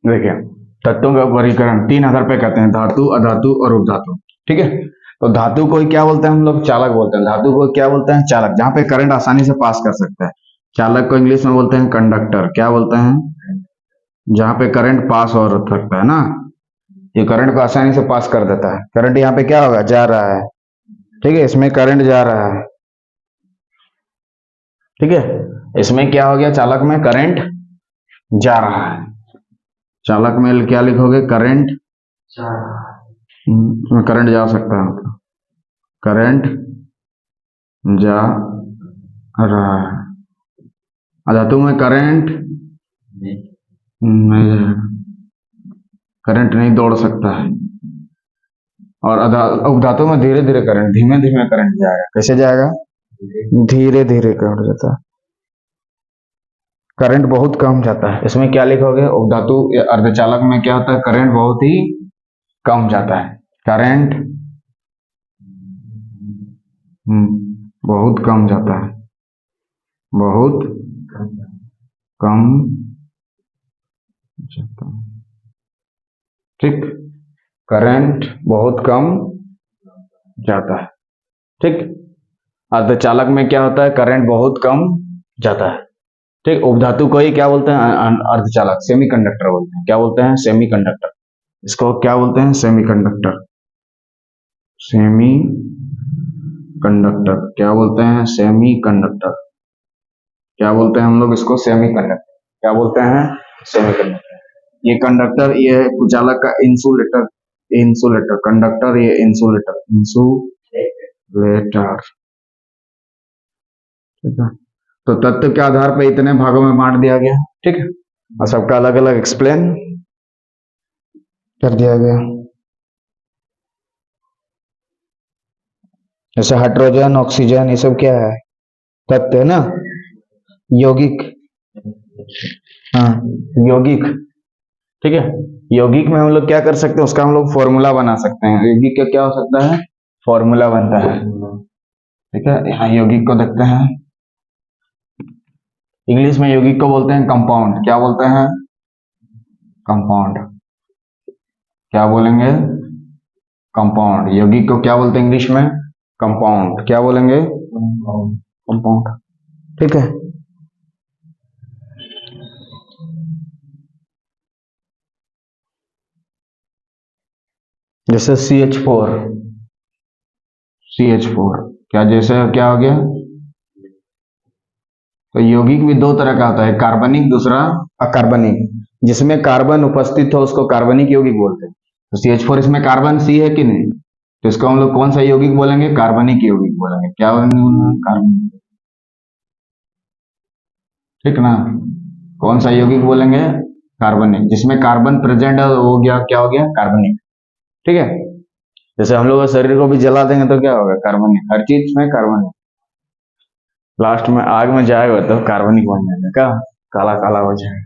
देखिए, तत्वों का वर्गीकरण 3 आधार पे कहते हैं: धातु, अधातु और उपधातु। ठीक है, तो धातु को ही क्या बोलते हैं हम लोग? चालक बोलते हैं। धातु को क्या बोलते हैं? चालक, जहां पे करंट आसानी से पास कर सकता है। चालक को इंग्लिश में बोलते हैं कंडक्टर। क्या बोलते हैं? जहां पे करंट पास हो सकता है ना, ये करंट को आसानी से पास कर देता है। करंट यहाँ पे क्या होगा? जा रहा है। ठीक है, इसमें करंट जा रहा है। ठीक है, इसमें क्या हो गया? चालक में करंट जा रहा है। चालक में क्या लिखोगे? करंट जा रहा है। इसमें करंट जा सकता है, मतलब करंट जा रहा है। अधातु में करंट नहीं जाएगा, करंट नहीं दौड़ सकता है। और उपधातु में धीरे धीरे करंट, धीमे धीमे करंट जाएगा। कैसे जाएगा? धीरे धीरे करंट जाता है। करंट बहुत कम जाता है। इसमें क्या लिखोगे? उपधातु या अर्धचालक में क्या होता है? करंट बहुत ही कम जाता है। करंट बहुत कम जाता है, बहुत कम जाता है। ठीक, करंट बहुत कम जाता है। ठीक, अर्धचालक में क्या होता है? करंट बहुत कम जाता है। ठीक, उपधातु को ही क्या बोलते हैं? अर्धचालक, सेमीकंडक्टर बोलते हैं। क्या बोलते हैं? सेमीकंडक्टर। इसको क्या बोलते हैं? सेमीकंडक्टर। सेमी कंडक्टर क्या बोलते हैं? सेमीकंडक्टर। क्या बोलते हैं हम लोग इसको? सेमीकंडक्टर। क्या बोलते हैं? सेमीकंडक्टर। ये कंडक्टर, ये चालक का इंसुलेटर। इंसुलेटर कंडक्टर, ये इंसुलेटर, इंसुलेटर। ठीक है, तो तत्व के आधार पर इतने भागों में बांट दिया गया। ठीक है, और सबका अलग अलग एक्सप्लेन कर दिया गया। जैसे हाइड्रोजन, ऑक्सीजन, ये सब क्या है? तत्व है ना, यौगिक। हाँ, यौगिक। ठीक है, यौगिक में हम लोग क्या कर सकते हैं? उसका हम लोग फॉर्मूला बना सकते हैं। यौगिक का क्या हो सकता है? फॉर्मूला बनता है। ठीक है, यहाँ यौगिक को देखते हैं। इंग्लिश में यौगिक को बोलते हैं कंपाउंड। क्या बोलते हैं? कंपाउंड। क्या बोलेंगे? कंपाउंड। यौगिक को क्या बोलते हैं इंग्लिश में? कंपाउंड। क्या बोलेंगे? कंपाउंड। ठीक है, जैसे CH4। CH4 क्या जैसे क्या हो गया? तो यौगिक भी दो तरह का होता है, कार्बनिक, दूसरा अकार्बनिक। जिसमें कार्बन उपस्थित हो उसको कार्बनिक यौगिक बोलते हैं। तो CH4 इसमें कार्बन C है कि नहीं? तो इसको हम लोग कौन सा यौगिक बोलेंगे? कार्बनिक यौगिक बोलेंगे। क्या बोलेंगे? कार्बनिक। ठीक ना, कौन सा यौगिक बोलेंगे? कार्बनिक। जिसमें कार्बन प्रेजेंट है वो गया, क्या हो गया? कार्बनिक। ठीक है, जैसे हम लोग शरीर को भी जला देंगे तो क्या होगा? कार्बनिक। हर चीज में कार्बनिक। लास्ट में आग में जाएगा तो कार्बनिक बन जाएगा, क्या काला काला हो जाएगा।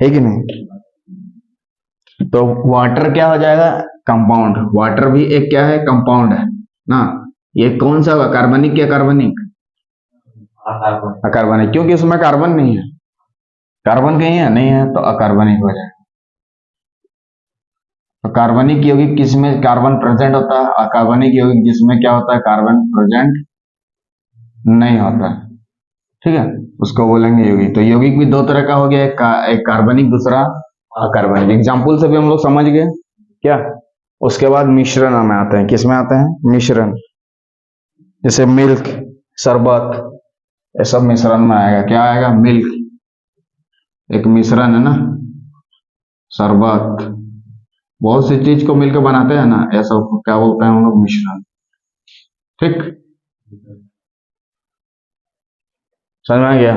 है कि नहीं? तो वाटर क्या हो जाएगा? कंपाउंड। वाटर भी एक क्या है? कंपाउंड है ना। ये कौन सा होगा? कार्बनिक या कार्बनिक? अकार्बनिक, क्योंकि उसमें कार्बन नहीं है। कार्बन कहीं है? नहीं है, तो अकार्बनिक हो जाएगा। तो कार्बनिक यौगिक किसमें कार्बन प्रेजेंट होता है? अकार्बनिक यौगिक जिसमें क्या होता है? कार्बन प्रेजेंट नहीं होता है। ठीक है, उसको बोलेंगे यौगिक। तो यौगिक भी दो तरह का हो गया, एक कार्बनिक, दूसरा अकार्बनिक। एग्जाम्पल से भी हम लोग समझ गए क्या। उसके बाद मिश्रण में आते हैं। किस में आते हैं? मिश्रण। जैसे मिल्क, शरबत, ये सब मिश्रण में आएगा। क्या आएगा? मिल्क एक मिश्रण है ना, शरबत, बहुत सी चीज को मिलकर बनाते हैं ना, ऐसा क्या बोलते हैं हम लोग? मिश्रण। ठीक, समझ में आ गया?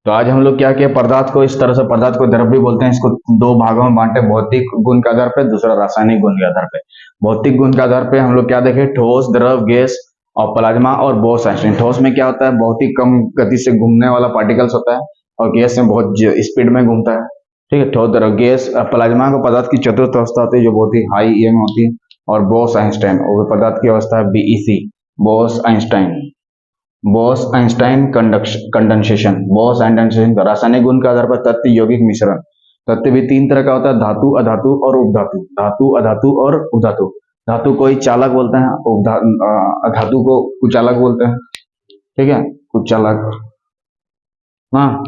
तो आज हम लोग क्या किया? पदार्थ को इस तरह से, पदार्थ को द्रव्य बोलते हैं। इसको दो भागों में बांटे, भौतिक गुण के आधार पे, दूसरा रासायनिक गुण के आधार पे। भौतिक गुण के आधार पे हम लोग क्या देखे? ठोस, द्रव, गैस और प्लाज्मा और बोस आइंस्टाइन। ठोस में क्या होता है? बहुत ही कम गति से घूमने वाला पार्टिकल्स होता है, और गैस में बहुत स्पीड में घूमता है। ठीक है, ठोस, द्रव, गैस। प्लाज्मा को पदार्थ की चतुर्थ अवस्था होती है जो बहुत ही हाई में होती है। और बोस आइंस्टाइन वो पदार्थ की अवस्था है BEC, Bose Einstein. Boss Einstein condensation, boss Einstein का रासायनिक गुण के आधार पर तत्व यौगिक मिश्रण। तत्व भी तीन तरह का होता है, धातु, अधातु और उपधातु। धातु, अधातु और उपधातु। धातु को ही चालक बोलते हैं, अधातु को कुचालक बोलते हैं। ठीक है, कुचालक, हाँ,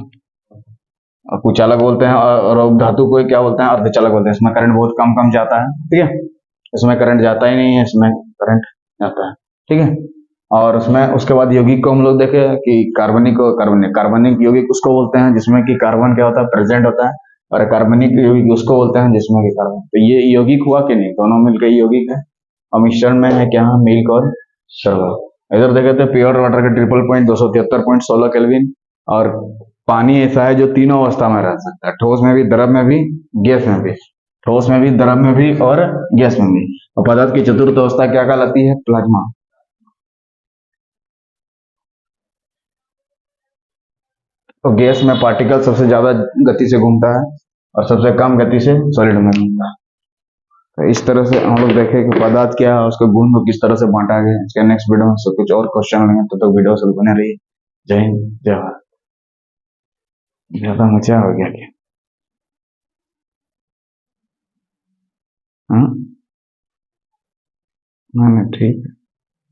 कुचालक बोलते हैं, और उपधातु को ही क्या बोलते हैं, अर्धचालक बोलते हैं। इसमें करंट बहुत कम कम जाता है। ठीक है, इसमें करंट जाता ही नहीं है, इसमें करंट जाता है। ठीक है, और उसमें उसके बाद यौगिक को हम लोग देखे कि कार्बनिक यौगिक उसको बोलते हैं जिसमें कि कार्बन क्या होता है, प्रेजेंट होता है। और कार्बनिक यौगिक उसको बोलते हैं जिसमें कि कार्बन, तो ये यौगिक हुआ कि नहीं, दोनों मिलकर यौगिक है। और मिश्रण में है क्या, मिल्क और शरबत। इधर देखे तो प्योर वाटर का ट्रिपल पॉइंट 273.16 केल्विन। और पानी ऐसा है जो तीनों अवस्था में रह सकता है, ठोस में भी, द्रव में भी, गैस में भी। ठोस में भी, द्रव में भी और गैस में भी। और पदार्थ की चतुर्थ अवस्था क्या कहलाती है, प्लाज्मा। तो गैस में पार्टिकल सबसे ज्यादा गति से घूमता है और सबसे कम गति से सॉलिड में घूमता है। तो इस तरह से हम लोग देखें कि पदार्थ क्या है, उसके गुण को किस तरह से बांटा गया है। इसके नेक्स्ट वीडियो में कुछ और क्वेश्चन लेंगे, तो वीडियो से बने रहिए। जय हिंद, जय भारत। ज्यादा मजा हो गया क्या? हाँ, ठीक है।